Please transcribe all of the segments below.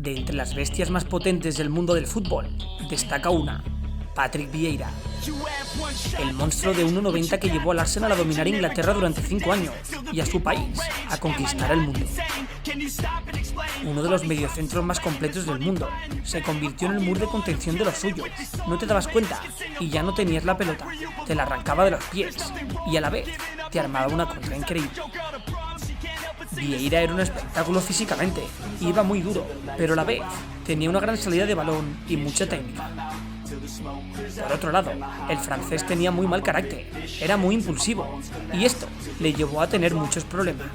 De entre las bestias más potentes del mundo del fútbol, destaca una, Patrick Vieira, el monstruo de 1,90 que llevó al Arsenal a dominar Inglaterra durante 5 años y a su país a conquistar el mundo. Uno de los mediocentros más completos del mundo, se convirtió en el muro de contención de los suyos. No te dabas cuenta y ya no tenías la pelota, te la arrancaba de los pies y a la vez te armaba una contra increíble. Vieira era un espectáculo físicamente, iba muy duro, pero a la vez tenía una gran salida de balón y mucha técnica. Por otro lado, el francés tenía muy mal carácter, era muy impulsivo y esto le llevó a tener muchos problemas.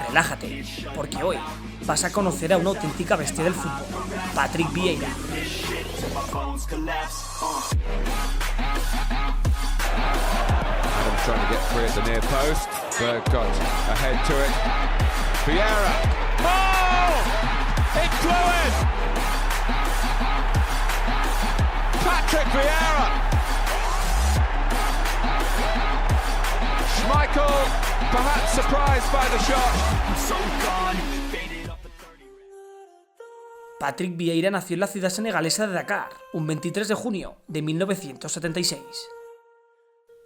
Relájate, porque hoy vas a conocer a una auténtica bestia del fútbol, Patrick Vieira. Adam trying to get free at the near post. Berg got ahead to it. Vieira. Oh! It blew it! Patrick Vieira. Schmeichel, perhaps surprised by the shot. Patrick Vieira nació en la ciudad senegalesa de Dakar, un 23 de junio de 1976.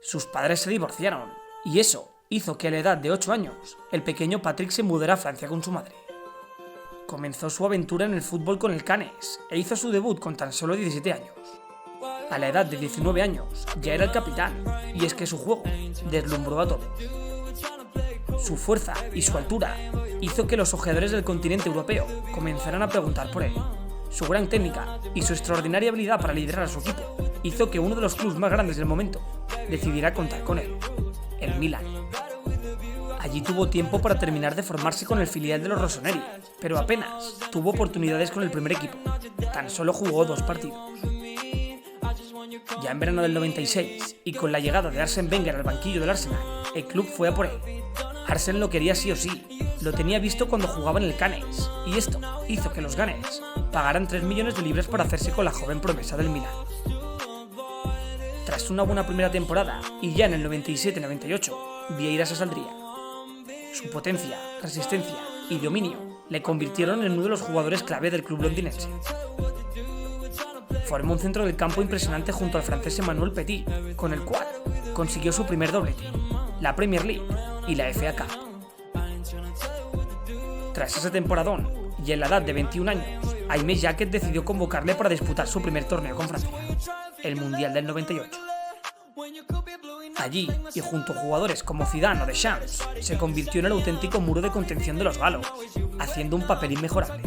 Sus padres se divorciaron, y eso hizo que a la edad de 8 años, el pequeño Patrick se mudara a Francia con su madre. Comenzó su aventura en el fútbol con el Cannes e hizo su debut con tan solo 17 años. A la edad de 19 años ya era el capitán, y es que su juego deslumbró a todos. Su fuerza y su altura hizo que los ojeadores del continente europeo comenzaran a preguntar por él. Su gran técnica y su extraordinaria habilidad para liderar a su equipo hizo que uno de los clubes más grandes del momento decidiera contar con él, el Milan. Allí tuvo tiempo para terminar de formarse con el filial de los rossoneri, pero apenas tuvo oportunidades con el primer equipo. Tan solo jugó 2 partidos. Ya en verano del 96, y con la llegada de Arsène Wenger al banquillo del Arsenal, el club fue a por él. Arsène lo quería sí o sí, lo tenía visto cuando jugaba en el Cannes, y esto hizo que los Gunners pagaran 3 millones de libras por hacerse con la joven promesa del Milan. Tras una buena primera temporada, y ya en el 97-98, Vieira se saldría. Su potencia, resistencia y dominio le convirtieron en uno de los jugadores clave del club londinense. Formó un centro del campo impresionante junto al francés Emmanuel Petit, con el cual consiguió su primer doblete, la Premier League y la FA Cup. Tras ese temporadón, y en la edad de 21 años, Aimé Jacquet decidió convocarle para disputar su primer torneo con Francia, el Mundial del 98. Allí, y junto a jugadores como Zidane o Deschamps, se convirtió en el auténtico muro de contención de los galos, haciendo un papel inmejorable.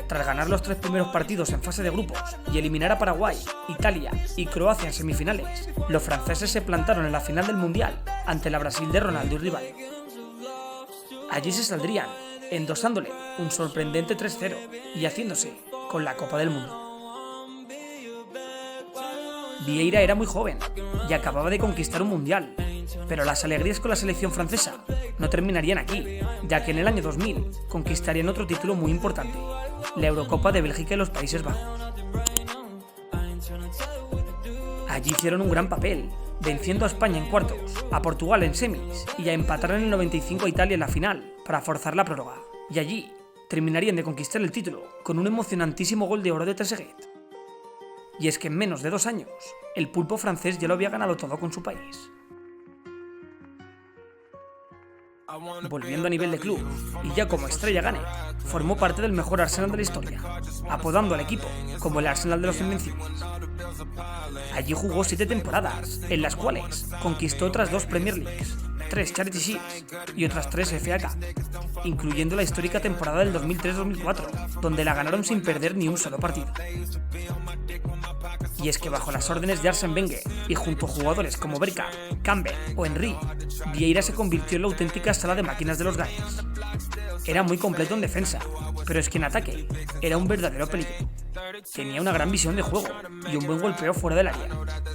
Tras ganar los 3 primeros partidos en fase de grupos y eliminar a Paraguay, Italia y Croacia en semifinales, los franceses se plantaron en la final del Mundial ante la Brasil de Ronaldo y Rivaldo. Allí se saldrían, endosándole un sorprendente 3-0 y haciéndose con la Copa del Mundo. Vieira era muy joven y acababa de conquistar un mundial, pero las alegrías con la selección francesa no terminarían aquí, ya que en el año 2000 conquistarían otro título muy importante, la Eurocopa de Bélgica y los Países Bajos. Allí hicieron un gran papel, venciendo a España en cuartos, a Portugal en semis y a empatar en el 95 a Italia en la final para forzar la prórroga. Y allí terminarían de conquistar el título con un emocionantísimo gol de oro de Trezeguet. Y es que en menos de 2 años, el pulpo francés ya lo había ganado todo con su país. Volviendo a nivel de club, y ya como estrella Gunner, formó parte del mejor Arsenal de la historia, apodando al equipo como el Arsenal de los Invencibles. Allí jugó 7 temporadas, en las cuales conquistó otras 2 Premier Leagues, 3 Charity Shields y otras 3 FA Cup, incluyendo la histórica temporada del 2003-2004, donde la ganaron sin perder ni un solo partido. Y es que bajo las órdenes de Arsène Wenger y junto a jugadores como Bergkamp, Campbell o Henry, Vieira se convirtió en la auténtica sala de máquinas de los Gunners. Era muy completo en defensa, pero es que en ataque era un verdadero peligro. Tenía una gran visión de juego y un buen golpeo fuera del área.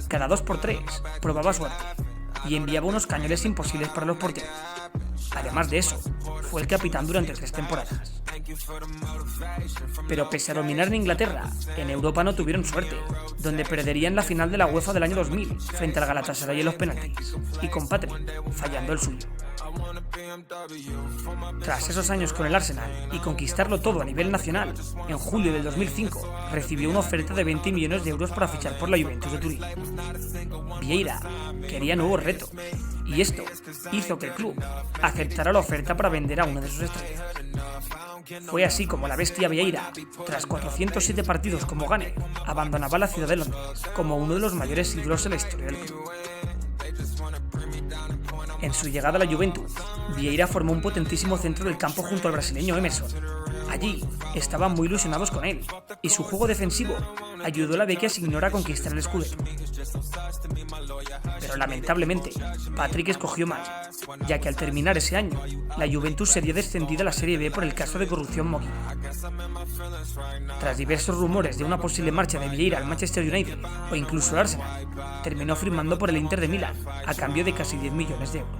Cada 2x3 probaba suerte y enviaba unos cañones imposibles para los porteros. Además de eso, fue el capitán durante 3 temporadas. Pero pese a dominar en Inglaterra, en Europa no tuvieron suerte, donde perderían la final de la UEFA del año 2000 frente al Galatasaray en los penaltis, y con Patrick fallando el suyo. Tras esos años con el Arsenal y conquistarlo todo a nivel nacional, en julio del 2005 recibió una oferta de 20 millones de euros para fichar por la Juventus de Turín. Vieira quería nuevos retos, y esto hizo que el club aceptara la oferta para vender a una de sus estrellas. Fue así como la bestia Vieira, tras 407 partidos como gunner, abandonaba la ciudad de Londres como uno de los mayores ídolos en la historia del club. En su llegada a la Juventus, Vieira formó un potentísimo centro del campo junto al brasileño Emerson. Allí estaban muy ilusionados con él, y su juego defensivo ayudó a la Vecchia Signora a conquistar el Scudetto. Pero lamentablemente, Patrick escogió mal, ya que al terminar ese año, la Juventus sería descendida a la Serie B por el caso de corrupción Moggi. Tras diversos rumores de una posible marcha de Vieira al Manchester United o incluso al Arsenal, terminó firmando por el Inter de Milán a cambio de casi 10 millones de euros.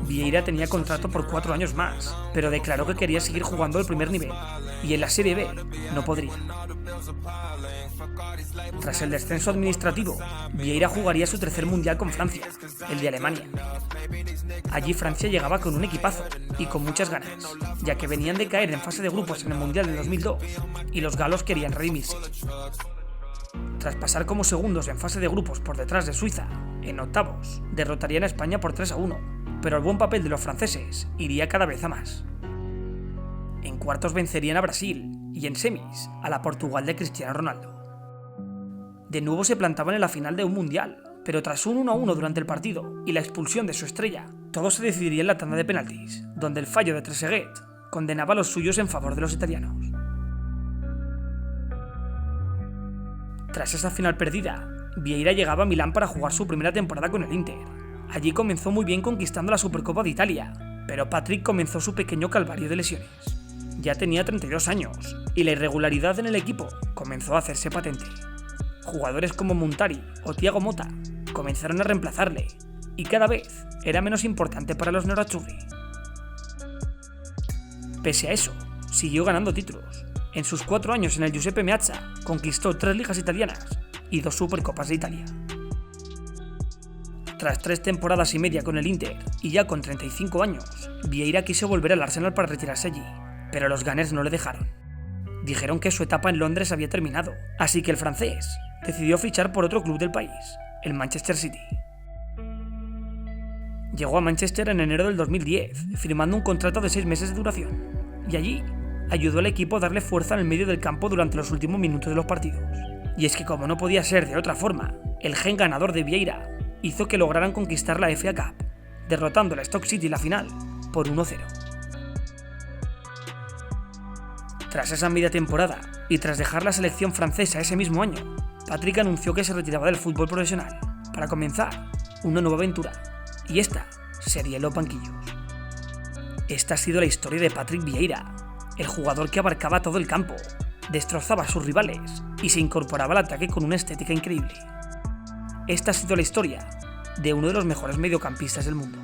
Vieira tenía contrato por 4 años más, pero declaró que quería seguir jugando al primer nivel, y en la Serie B no podría. Tras el descenso administrativo, Vieira jugaría su tercer mundial con Francia, el de Alemania. Allí Francia llegaba con un equipazo y con muchas ganas, ya que venían de caer en fase de grupos en el Mundial de 2002 y los galos querían redimirse. Tras pasar como segundos en fase de grupos por detrás de Suiza, en octavos derrotarían a España por 3-1, pero el buen papel de los franceses iría cada vez a más. En cuartos vencerían a Brasil y en semis a la Portugal de Cristiano Ronaldo. De nuevo se plantaban en la final de un mundial, pero tras un 1-1 durante el partido y la expulsión de su estrella, todo se decidiría en la tanda de penaltis, donde el fallo de Trezeguet condenaba a los suyos en favor de los italianos. Tras esa final perdida, Vieira llegaba a Milán para jugar su primera temporada con el Inter. Allí comenzó muy bien conquistando la Supercopa de Italia, pero Patrick comenzó su pequeño calvario de lesiones. Ya tenía 32 años y la irregularidad en el equipo comenzó a hacerse patente. Jugadores como Montari o Thiago Motta comenzaron a reemplazarle y cada vez era menos importante para los nerazzurri. Pese a eso, siguió ganando títulos. En sus 4 años en el Giuseppe Meazza conquistó 3 ligas italianas y 2 Supercopas de Italia. Tras 3 temporadas y media con el Inter y ya con 35 años, Vieira quiso volver al Arsenal para retirarse allí, pero los Gunners no le dejaron. Dijeron que su etapa en Londres había terminado, así que el francés decidió fichar por otro club del país, el Manchester City. Llegó a Manchester en enero del 2010, firmando un contrato de 6 meses de duración, y allí ayudó al equipo a darle fuerza en el medio del campo durante los últimos minutos de los partidos. Y es que como no podía ser de otra forma, el gen ganador de Vieira hizo que lograran conquistar la FA Cup, derrotando a Stoke City en la final por 1-0. Tras esa media temporada y tras dejar la selección francesa ese mismo año, Patrick anunció que se retiraba del fútbol profesional para comenzar una nueva aventura, y esta sería en los banquillos. Esta ha sido la historia de Patrick Vieira, el jugador que abarcaba todo el campo, destrozaba a sus rivales y se incorporaba al ataque con una estética increíble. Esta ha sido la historia de uno de los mejores mediocampistas del mundo.